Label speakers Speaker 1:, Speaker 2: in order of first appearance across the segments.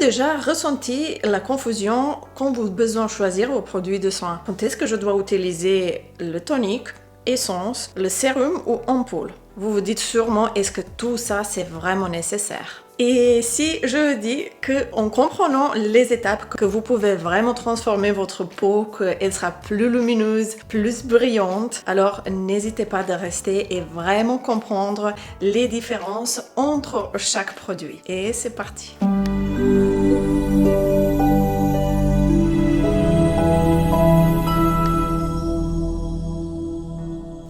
Speaker 1: déjà ressenti la confusion quand vous avez besoin de choisir vos produits de soin? Quand est-ce que je dois utiliser le tonique, essence, le sérum ou ampoule? Vous vous dites sûrement, est-ce que tout ça c'est vraiment nécessaire? Et si je dis qu'en comprenant les étapes, que vous pouvez vraiment transformer votre peau, qu'elle sera plus lumineuse, plus brillante, alors n'hésitez pas de rester et vraiment comprendre les différences entre chaque produit. Et c'est parti!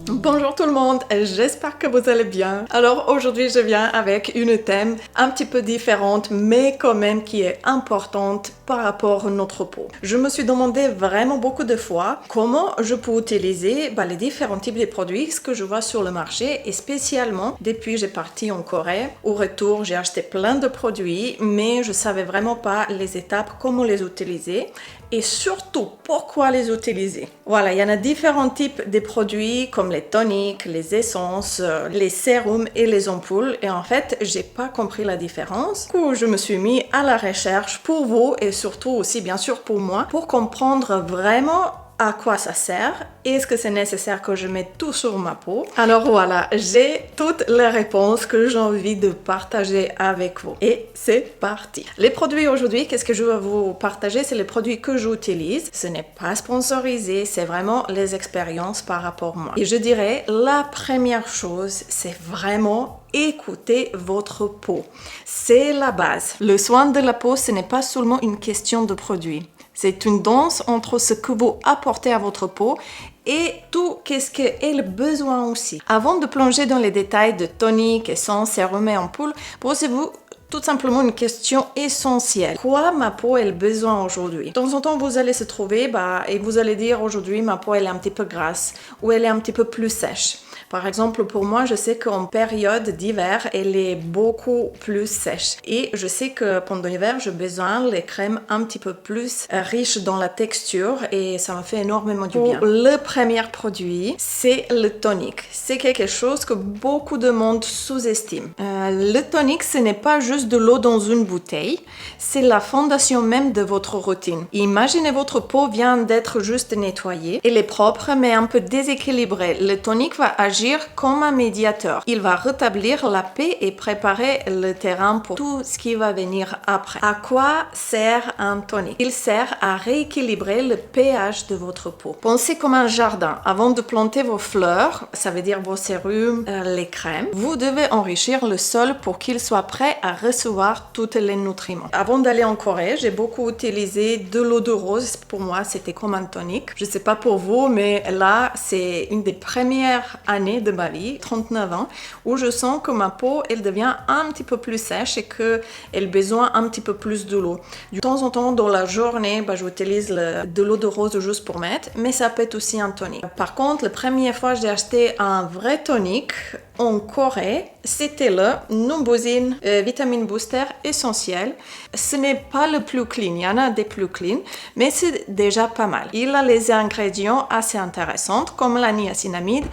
Speaker 1: Bonjour tout le monde, j'espère que vous allez bien. Alors aujourd'hui je viens avec une thème un petit peu différente mais quand même qui est importante par rapport à notre peau. Je me suis demandé vraiment beaucoup de fois comment je peux utiliser les différents types de produits que je vois sur le marché et spécialement depuis que j'ai parti en Corée. Au retour j'ai acheté plein de produits mais je savais vraiment pas les étapes, comment les utiliser et surtout pourquoi les utiliser. Voilà, il y en a différents types de produits comme les toniques, les essences, les sérums et les ampoules et en fait j'ai pas compris la différence. Du coup je me suis mis à la recherche pour vous et surtout aussi bien sûr pour moi pour comprendre vraiment à quoi ça sert, est-ce que c'est nécessaire que je mette tout sur ma peau. Alors voilà, j'ai toutes les réponses que j'ai envie de partager avec vous. Et c'est parti. Les produits aujourd'hui, qu'est-ce que je vais vous partager? C'est les produits que j'utilise. Ce n'est pas sponsorisé, c'est vraiment les expériences par rapport à moi. Et je dirais, la première chose, c'est vraiment écoutez votre peau. C'est la base. Le soin de la peau, ce n'est pas seulement une question de produits. C'est une danse entre ce que vous apportez à votre peau et tout qu'est-ce qu'elle a besoin aussi. Avant de plonger dans les détails de tonique, essence, sérum et ampoule, posez-vous tout simplement une question essentielle. Quoi ma peau a besoin aujourd'hui? De temps en temps, vous allez se trouver et vous allez dire aujourd'hui ma peau elle est un petit peu grasse ou elle est un petit peu plus sèche. Par exemple, pour moi, je sais qu'en période d'hiver, elle est beaucoup plus sèche. Et je sais que pendant l'hiver, j'ai besoin des crèmes un petit peu plus riches dans la texture et ça me fait énormément du bien. Le premier produit, c'est le tonique. C'est quelque chose que beaucoup de monde sous-estime. Le tonique, ce n'est pas juste de l'eau dans une bouteille, c'est la fondation même de votre routine. Imaginez votre peau vient d'être juste nettoyée. Elle est propre mais un peu déséquilibrée. Le tonique va agir comme un médiateur. Il va rétablir la paix et préparer le terrain pour tout ce qui va venir après. À quoi sert un tonique? Il sert à rééquilibrer le pH de votre peau. Pensez comme un jardin. Avant de planter vos fleurs, ça veut dire vos sérums, les crèmes, vous devez enrichir le sol pour qu'il soit prêt à recevoir tous les nutriments. Avant d'aller en Corée, j'ai beaucoup utilisé de l'eau de rose. Pour moi, c'était comme un tonique. Je sais pas pour vous, mais là, c'est une des premières années de ma vie, 39 ans, où je sens que ma peau, elle devient un petit peu plus sèche et qu'elle a besoin un petit peu plus de l'eau. De temps en temps, dans la journée, j'utilise de l'eau de rose juste pour mettre, mais ça peut être aussi un tonique. Par contre, la première fois que j'ai acheté un vrai tonique en Corée, c'était le Numbuzin Vitamine Booster essentiel. Ce n'est pas le plus clean, il y en a des plus clean, mais c'est déjà pas mal. Il a les ingrédients assez intéressants, comme la niacinamide,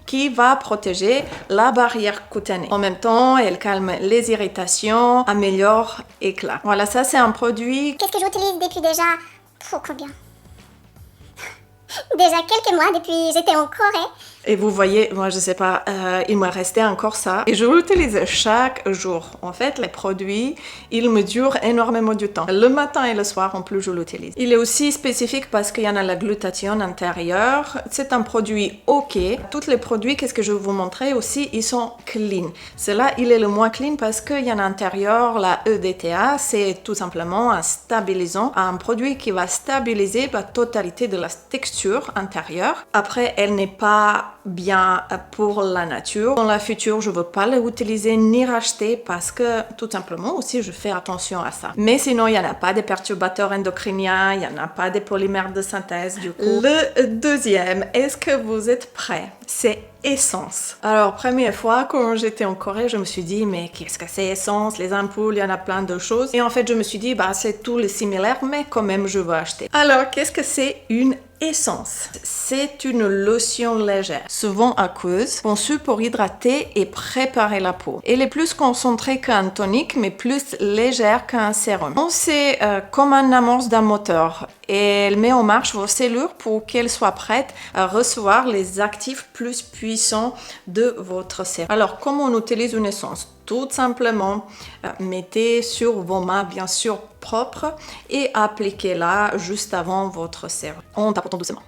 Speaker 1: qui va protéger la barrière cutanée. En même temps, elle calme les irritations, améliore l'éclat. Voilà, ça c'est un produit.
Speaker 2: Qu'est-ce que j'utilise depuis déjà combien? Déjà quelques mois depuis j'étais en Corée.
Speaker 1: Et vous voyez, moi je sais pas, il me restait encore ça. Et je l'utilise chaque jour. En fait, les produits, ils me durent énormément du temps. Le matin et le soir, en plus, je l'utilise. Il est aussi spécifique parce qu'il y en a la glutathione intérieure. C'est un produit OK. Tous les produits, qu'est-ce que je vais vous montrer aussi, ils sont clean. Celui-là, il est le moins clean parce qu'il y en a à l'intérieur la EDTA. C'est tout simplement un stabilisant, un produit qui va stabiliser la totalité de la texture intérieure. Après, elle n'est pas bien pour la nature. Dans la future, je ne veux pas l'utiliser ni racheter parce que tout simplement aussi je fais attention à ça. Mais sinon, il n'y en a pas de perturbateurs endocriniens, il n'y en a pas de polymères de synthèse du coup. Le deuxième, est-ce que vous êtes prêts? C'est essence. Alors, première fois, quand j'étais en Corée, je me suis dit, mais qu'est-ce que c'est essence? Les ampoules, il y en a plein de choses. Et en fait, je me suis dit, c'est tout le similaire, mais quand même, je veux acheter. Alors, qu'est-ce que c'est une essence? C'est une lotion légère. souvent aqueuse, conçue pour hydrater et préparer la peau. Elle est plus concentrée qu'un tonique, mais plus légère qu'un sérum. C'est comme un amorce d'un moteur et elle met en marche vos cellules pour qu'elles soient prêtes à recevoir les actifs plus puissants de votre sérum. Alors, comment on utilise une essence? Tout simplement, mettez sur vos mains, bien sûr, propres et appliquez-la juste avant votre sérum en tapotant doucement.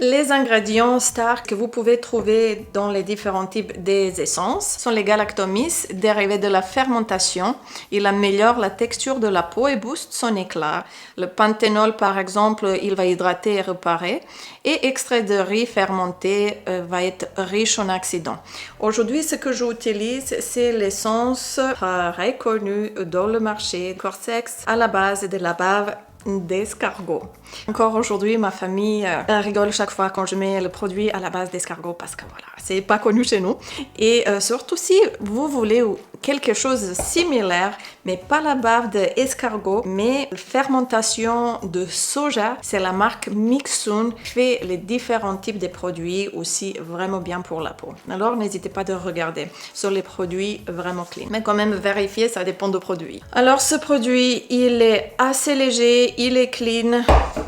Speaker 1: Les ingrédients stars que vous pouvez trouver dans les différents types des essences sont les galactomys, dérivés de la fermentation. Il améliore la texture de la peau et booste son éclat. Le panthénol, par exemple, il va hydrater et réparer. Et extrait de riz fermenté va être riche en oxydants. Aujourd'hui, ce que j'utilise, c'est l'essence très connue dans le marché, Corsex, à la base de la bave d'escargot. Encore aujourd'hui, ma famille rigole chaque fois quand je mets le produit à la base d'escargot parce que voilà, c'est pas connu chez nous. Et surtout si vous voulez quelque chose de similaire, mais pas la bave d'escargot, mais fermentation de soja, c'est la marque Mixun qui fait les différents types de produits aussi vraiment bien pour la peau. Alors n'hésitez pas de regarder sur les produits vraiment clean. Mais quand même vérifier, ça dépend du produit. Alors ce produit, il est assez léger, il est clean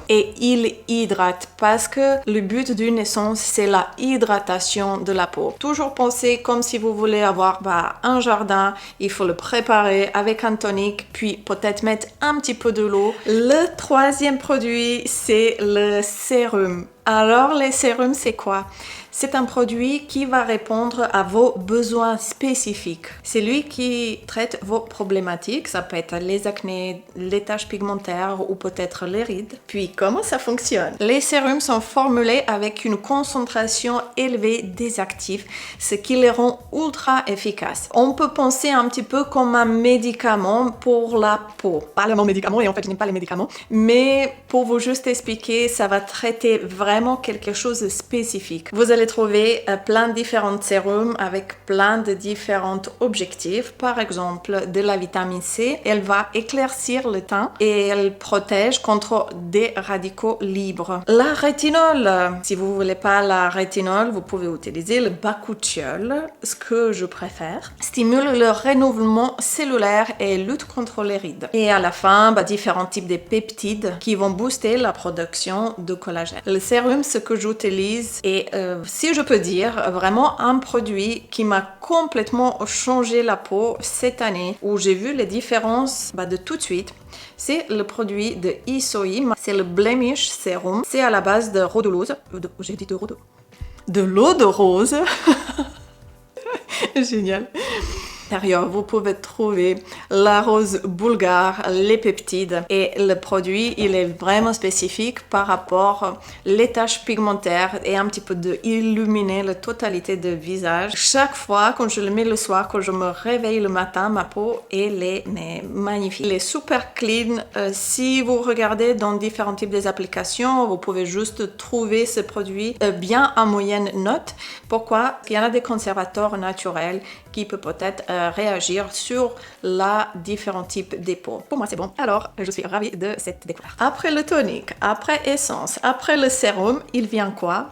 Speaker 1: et il hydrate parce que le but d'une essence, c'est la hydratation de la peau. Toujours penser comme si vous voulez avoir un jardin, il faut le préparer avec un tonique, puis peut-être mettre un petit peu de l'eau. Le troisième produit, c'est le sérum. Alors, les sérums, c'est quoi? C'est un produit qui va répondre à vos besoins spécifiques. C'est lui qui traite vos problématiques. Ça peut être les acnés, les taches pigmentaires ou peut-être les rides. Puis, comment ça fonctionne? Les sérums sont formulés avec une concentration élevée des actifs, ce qui les rend ultra efficaces. On peut penser un petit peu comme un médicament pour la peau. Pas le mot médicament, et en fait, je n'aime pas les médicaments. Mais pour vous juste expliquer, ça va traiter vraiment quelque chose de spécifique. Vous allez trouver plein de différents sérums avec plein de différents objectifs. Par exemple, de la vitamine C, elle va éclaircir le teint et elle protège contre des radicaux libres. La rétinol, si vous voulez pas la rétinol, vous pouvez utiliser le bakuchiol, ce que je préfère. Stimule le renouvellement cellulaire et lutte contre les rides. Et à la fin, différents types de peptides qui vont booster la production de collagène. Le sérum, ce que j'utilise est, si je peux dire, vraiment un produit qui m'a complètement changé la peau cette année, où j'ai vu les différences de tout de suite. C'est le produit de Isoi, c'est le Blemish Serum. C'est à la base de rhodolose. J'ai dit de l'eau de rose. Génial. Vous pouvez trouver la rose bulgare, les peptides et le produit, il est vraiment spécifique par rapport aux taches pigmentaires et un petit peu d'illuminer la totalité du visage. Chaque fois quand je le mets le soir, quand je me réveille le matin, ma peau elle est magnifique. Elle est super clean. Si vous regardez dans différents types d'applications, vous pouvez juste trouver ce produit bien à moyenne note. Pourquoi? Parce qu'il y en a des conservateurs naturels qui peuvent peut-être réagir sur la différents types de peau. Pour moi, c'est bon. Alors, je suis ravie de cette découverte. Après le tonique, après essence, après le sérum, il vient quoi?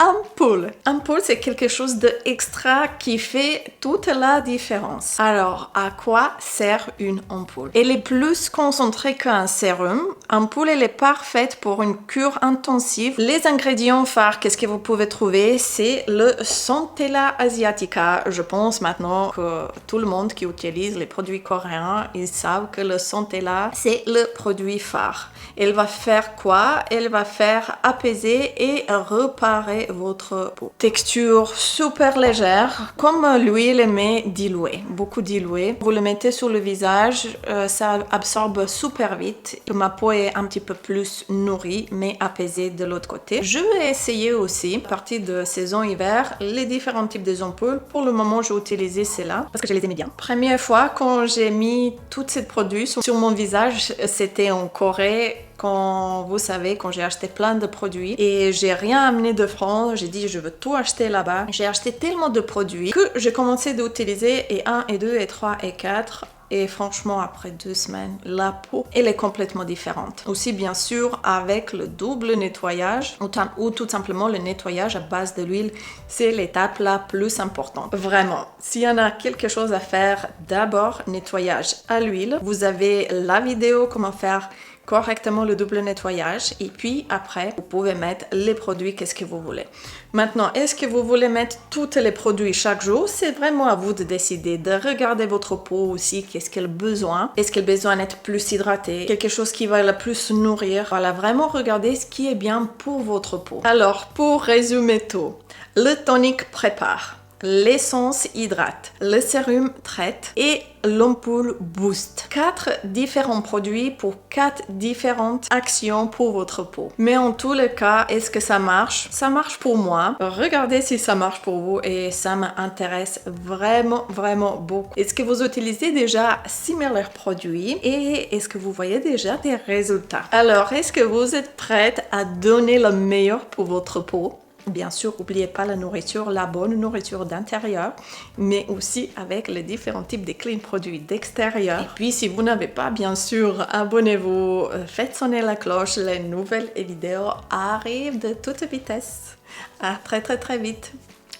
Speaker 1: Ampoule. Ampoule, c'est quelque chose d'extra qui fait toute la différence. Alors, à quoi sert une ampoule? Elle est plus concentrée qu'un sérum. Ampoule, elle est parfaite pour une cure intensive. Les ingrédients phares, qu'est-ce que vous pouvez trouver? C'est le Centella asiatica. Je pense maintenant que tout le monde qui utilise les produits coréens, ils savent que le Centella, c'est le produit phare. Elle va faire quoi? Elle va faire apaiser et réparer votre peau. Texture super légère, comme l'huile mais diluée, beaucoup diluée. Vous le mettez sur le visage, ça absorbe super vite. Ma peau est un petit peu plus nourrie mais apaisée de l'autre côté. Je vais essayer aussi, à partir de saison hiver, les différents types d'ampoules. Pour le moment, j'ai utilisé celle-là parce que je les aimais bien. Première fois quand j'ai mis tous ces produits sur mon visage, c'était en Corée. Quand vous savez, quand j'ai acheté plein de produits et j'ai rien amené de France, j'ai dit je veux tout acheter là-bas. J'ai acheté tellement de produits que j'ai commencé d'utiliser et 1 et 2 et 3 et 4. et franchement après 2 semaines, la peau elle est complètement différente. Aussi bien sûr avec le double nettoyage ou tout simplement le nettoyage à base de l'huile, c'est l'étape la plus importante. Vraiment, s'il y en a quelque chose à faire, d'abord nettoyage à l'huile. Vous avez la vidéo comment faire correctement le double nettoyage et puis après vous pouvez mettre les produits qu'est-ce que vous voulez. Maintenant, est-ce que vous voulez mettre tous les produits chaque jour? C'est vraiment à vous de décider, de regarder votre peau aussi, qu'est-ce qu'elle a besoin. Est-ce qu'elle a besoin d'être plus hydratée? Quelque chose qui va la plus nourrir. Voilà, vraiment regarder ce qui est bien pour votre peau. Alors, pour résumer tout, le tonique prépare. L'essence hydrate, le sérum traite et l'ampoule booste. 4 différents produits pour 4 différentes actions pour votre peau. Mais en tous les cas, est-ce que ça marche? Ça marche pour moi. Regardez si ça marche pour vous et ça m'intéresse vraiment, vraiment beaucoup. Est-ce que vous utilisez déjà similaires produits et est-ce que vous voyez déjà des résultats? Alors, est-ce que vous êtes prête à donner le meilleur pour votre peau? Bien sûr, n'oubliez pas la nourriture, la bonne nourriture d'intérieur, mais aussi avec les différents types de clean produits d'extérieur. Et puis, si vous n'avez pas, bien sûr, abonnez-vous, faites sonner la cloche, les nouvelles vidéos arrivent de toute vitesse. À très très très vite.